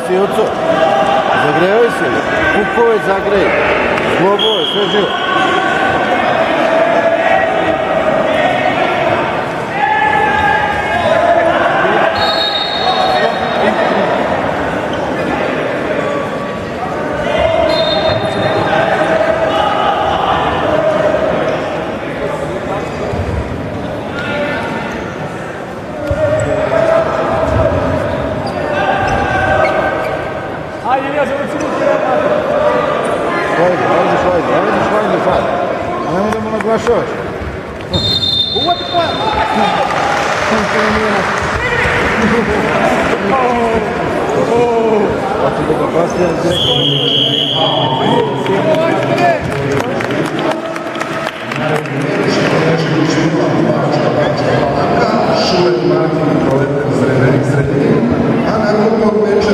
si, Juco. Zagrevaj se. Kukovec zagrej. Zglobove, sve živo. Ajde sad. Nemoj da mu naglašavaš. Uvati koja? Hoću da ga pasira direktno.